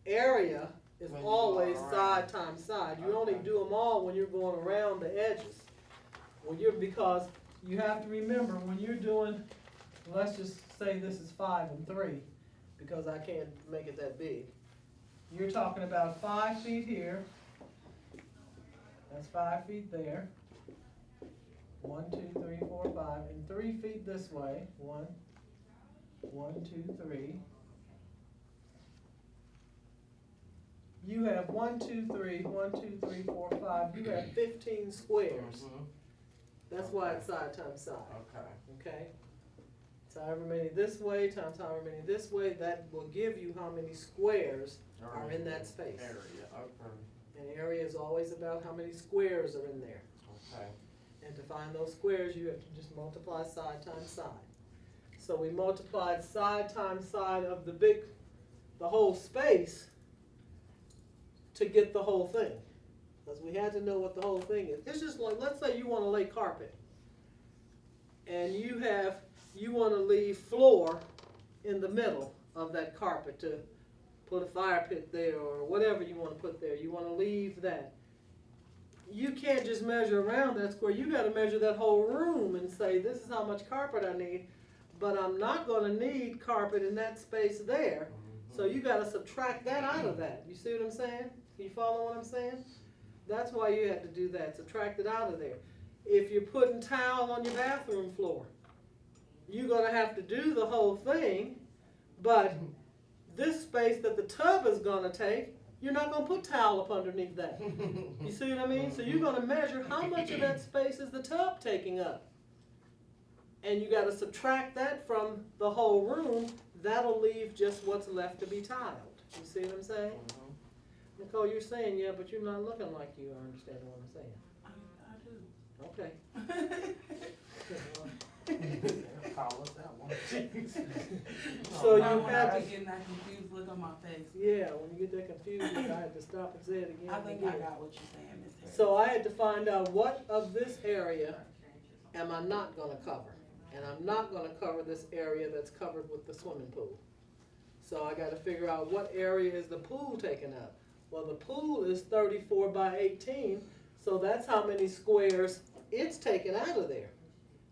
area is When you always go side around. times side. You only Okay. do them all when you're going around the edges. Because you have to remember when you're doing, let's just say this is 5 and 3, because I can't make it that big. You're talking about 5 feet here. That's 5 feet there. 1, 2, 3, 4, 5, and 3 feet this way. 1, 2, 3. You have 1, 2, 3, 1, 2, 3, 4, 5. You have 15 squares. Mhm. That's why it's side times side. Okay. Okay? So however many this way times however many this way, that will give you how many squares are in that space. Area. Okay. And area is always about how many squares are in there. Okay. And to find those squares, you have to just multiply side times side. So we multiplied side times side of the whole space to get the whole thing. Because we had to know what the whole thing is. It's just like, let's say you want to lay carpet. And you want to leave floor in the middle of that carpet to put a fire pit there or whatever you want to put there. You want to leave that. You can't just measure around that square. You got to measure that whole room and say, this is how much carpet I need, but I'm not going to need carpet in that space there. So you got to subtract that out of that. You see what I'm saying? Can you follow what I'm saying? That's why you had to do that, subtract it out of there. If you're putting tile on your bathroom floor, you're going to have to do the whole thing, but this space that the tub is going to take, you're not going to put towel up underneath that. You see what I mean? So you're going to measure how much of that space is the tub taking up. And you got to subtract that from the whole room. That'll leave just what's left to be tiled. You see what I'm saying? Nicole, you're saying, yeah, but you're not looking like you understand what I'm saying. I do. Okay. Call us out one. So Now, you when have I to, be getting that confused look on my face. yeah, when you get that confused, I had to stop and say it again. I and think again. I got what you're saying, Miss Harris. So I had to find out what of this area am I not gonna cover? And I'm not gonna cover this area that's covered with the swimming pool. So I gotta figure out what area is the pool taking up. Well, the pool is 34 by 18, so that's how many squares it's taken out of there.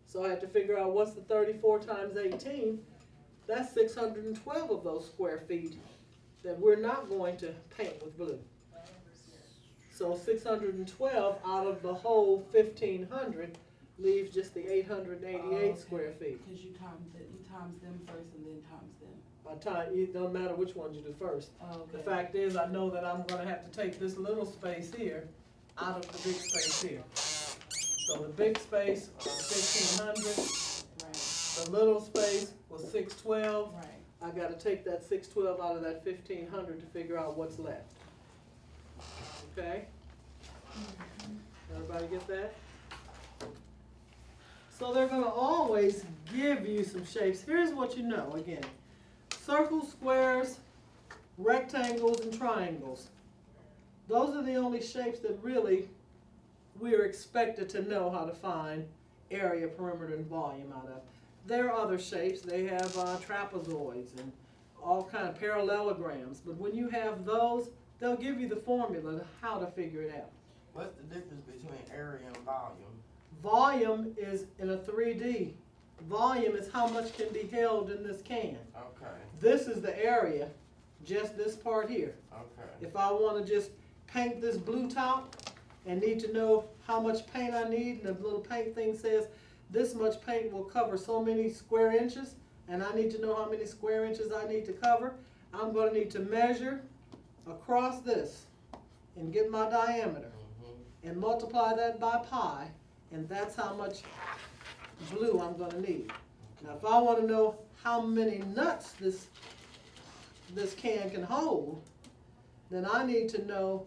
So I had to figure out what's the 34 times 18. That's 612 of those square feet that we're not going to paint with blue. So 612 out of the whole 1,500 leaves just the 888 square feet. Because you times them first and then times them. By time, it don't matter which ones you do first. Oh, okay. The fact is, I know that I'm gonna have to take this little space here out of the big space here. So the big space was 1,500, Right, the little space was 612. right. I gotta take that 612 out of that 1,500 to figure out what's left. Okay? Everybody get that? So they're gonna always give you some shapes. Here's what you know, again. Circles, squares, rectangles, and triangles. Those are the only shapes that really we're expected to know how to find area, perimeter, and volume out of. There are other shapes. They have trapezoids and all kind of parallelograms. But when you have those, they'll give you the formula to how to figure it out. What's the difference between area and volume? Volume is in a 3D. Volume is how much can be held in this can. Okay. This is the area, just this part here. Okay. If I want to just paint this blue top and need to know how much paint I need, and the little paint thing says this much paint will cover so many square inches, and I need to know how many square inches I need to cover, I'm going to need to measure across this and get my diameter and multiply that by pi, and that's how much blue I'm going to need. Now if I want to know how many nuts this can hold, then I need to know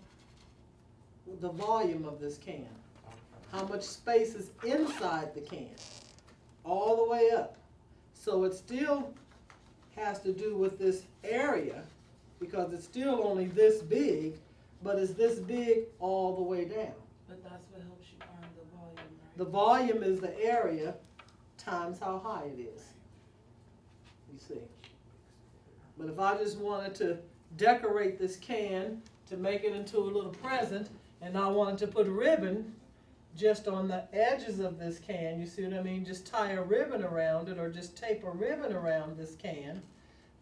the volume of this can. How much space is inside the can, all the way up. So it still has to do with this area, because it's still only this big, but it's this big all the way down. But that's what helps you find the volume, right? The volume is the area times how high it is. You see. But if I just wanted to decorate this can to make it into a little present, and I wanted to put ribbon just on the edges of this can, you see what I mean? Just tie a ribbon around it, or just tape a ribbon around this can.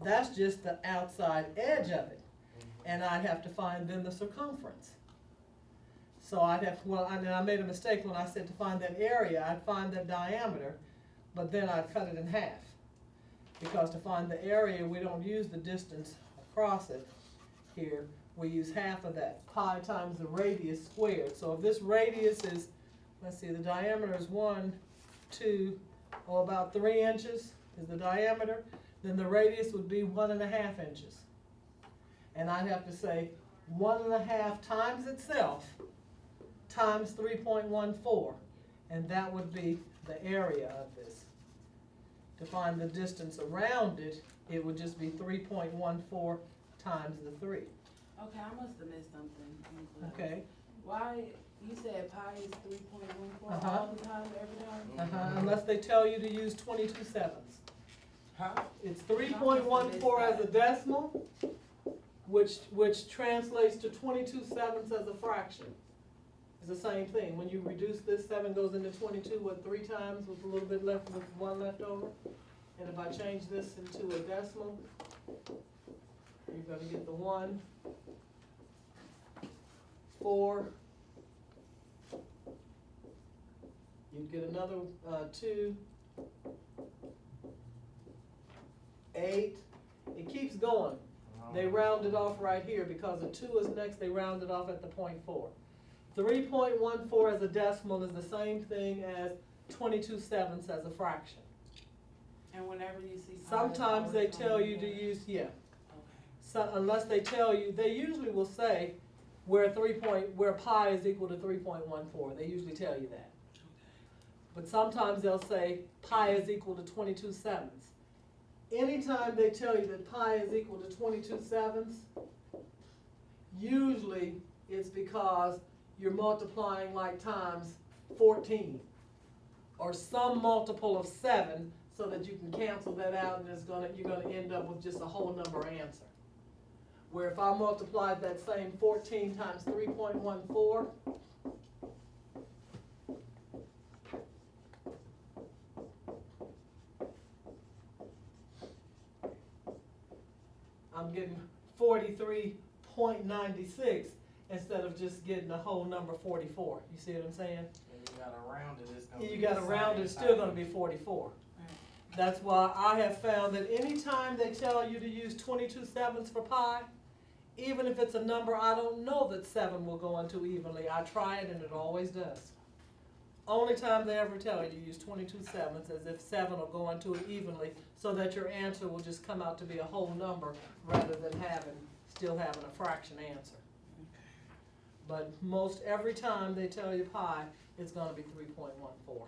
That's just the outside edge of it. And I'd have to find then the circumference. So I'd have, well, I made a mistake when I said to find that area. I'd find that diameter, but then I'd cut it in half. Because to find the area, we don't use the distance across it here. We use half of that, pi times the radius squared. So if this radius is, let's see, the diameter is 1, 2, or about 3 inches is the diameter, then the radius would be 1.5 inches. And I'd have to say 1.5 times itself times 3.14, and that would be the area of this. To find the distance around it, it would just be 3.14 times the 3. Okay, I must have missed something. Okay? Why, you said pi is 3.14 Uh-huh. all the time, every time? Unless they tell you to use 22 sevenths. Huh? It's 3.14 as a decimal, which translates to 22 sevenths as a fraction. It's the same thing. When you reduce this, 7 goes into 22, what, 3 times with a little bit left, with 1 left over? And if I change this into a decimal, you're gonna get the 1, 4, you'd get another 2, 8, it keeps going. They round it off right here because the 2 is next, they round it off at the 0.4. 3.14 as a decimal is the same thing as 22 sevenths as a fraction. And whenever you see pi, Sometimes it's they always tell gonna you be to there. use, yeah. Okay. So unless they tell you, they usually will say where pi is equal to 3.14. They usually tell you that. But sometimes they'll say pi is equal to 22 sevenths. Anytime they tell you that pi is equal to 22 sevenths, usually it's because you're multiplying like times 14 or some multiple of 7 so that you can cancel that out, and you're gonna end up with just a whole number answer. Where if I multiplied that same 14 times 3.14, I'm getting 43.96 instead of just getting a whole number 44. You see what I'm saying? And you gotta round it, it's gonna You be gotta the round it, same it's still gonna height. be 44. Right. That's why I have found that anytime they tell you to use 22 sevenths for pi, even if it's a number I don't know that 7 will go into evenly, I try it and it always does. Only time they ever tell you to use 22 sevenths as if 7 will go into it evenly, so that your answer will just come out to be a whole number rather than still having a fraction answer. But most every time they tell you pi, it's gonna be 3.14.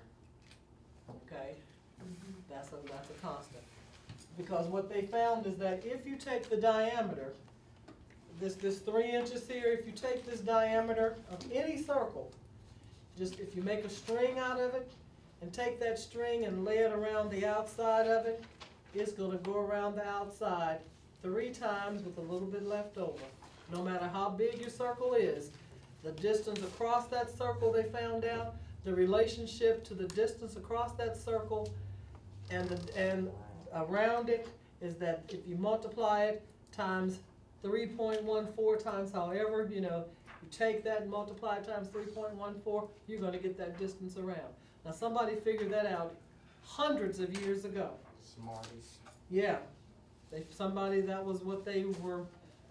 Okay? That's a constant. Because what they found is that if you take the diameter, this 3 inches here, if you take this diameter of any circle, just if you make a string out of it and take that string and lay it around the outside of it, it's gonna go around the outside 3 times with a little bit left over. No matter how big your circle is, the distance across that circle, they found out, the relationship to the distance across that circle and around it is that if you multiply it times 3.14 times however, you take that and multiply it times 3.14, you're gonna get that distance around. Now somebody figured that out hundreds of years ago. Smarties. Yeah, that was what they were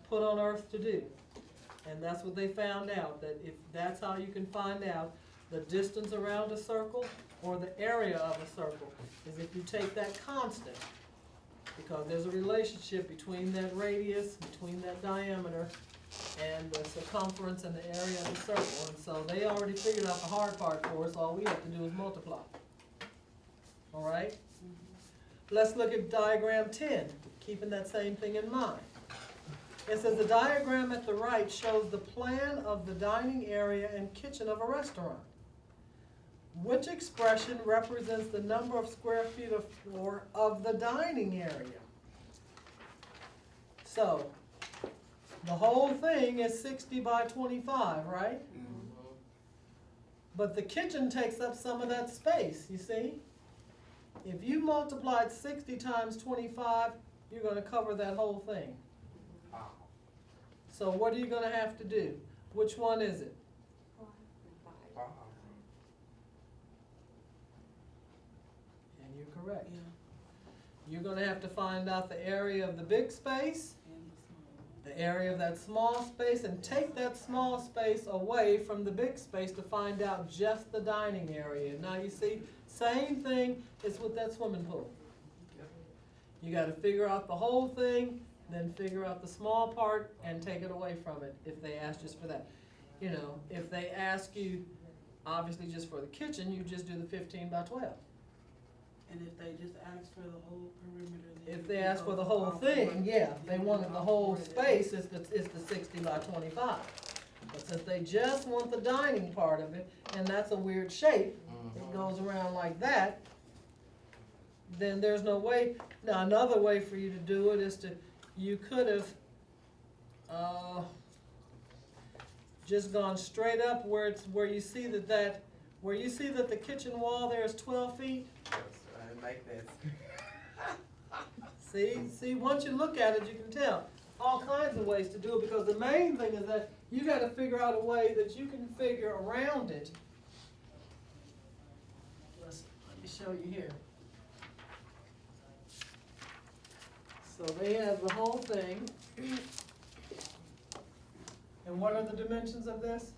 put on earth to do. And that's what they found out, that if that's how you can find out the distance around a circle or the area of a circle, is if you take that constant, because there's a relationship between that radius, between that diameter, and the circumference and the area of the circle. And so they already figured out the hard part for us, all we have to do is multiply. All right? Let's look at diagram 10, keeping that same thing in mind. It says the diagram at the right shows the plan of the dining area and kitchen of a restaurant. Which expression represents the number of square feet of floor of the dining area? So, The whole thing is 60 by 25, right? But the kitchen takes up some of that space, you see? If you multiplied 60 times 25, you're gonna cover that whole thing. Wow. So what are you gonna have to do? Which one is it? Wow. And you're correct. You're gonna have to find out the area of the big space, the area of that small space, and take that small space away from the big space to find out just the dining area. Now you see, same thing is with that swimming pool. You gotta figure out the whole thing, then figure out the small part and take it away from it if they ask just for that. You know, if they ask you, obviously just for the kitchen, you just do the 15 by 12. And if they just ask for the whole perimeter, then If they ask for the whole thing, yeah, if they wanted the whole space, it's the 60 by 25. But since they just want the dining part of it, and that's a weird shape, it goes around like that, then there's no way. Now, another way for you to do it is you could have, just gone straight up where you see that the kitchen wall there is 12 feet. I like that. See, once you look at it, you can tell all kinds of ways to do it, because the main thing is that you gotta figure out a way that you can figure around it. Let me show you here. So they have the whole thing. And what are the dimensions of this?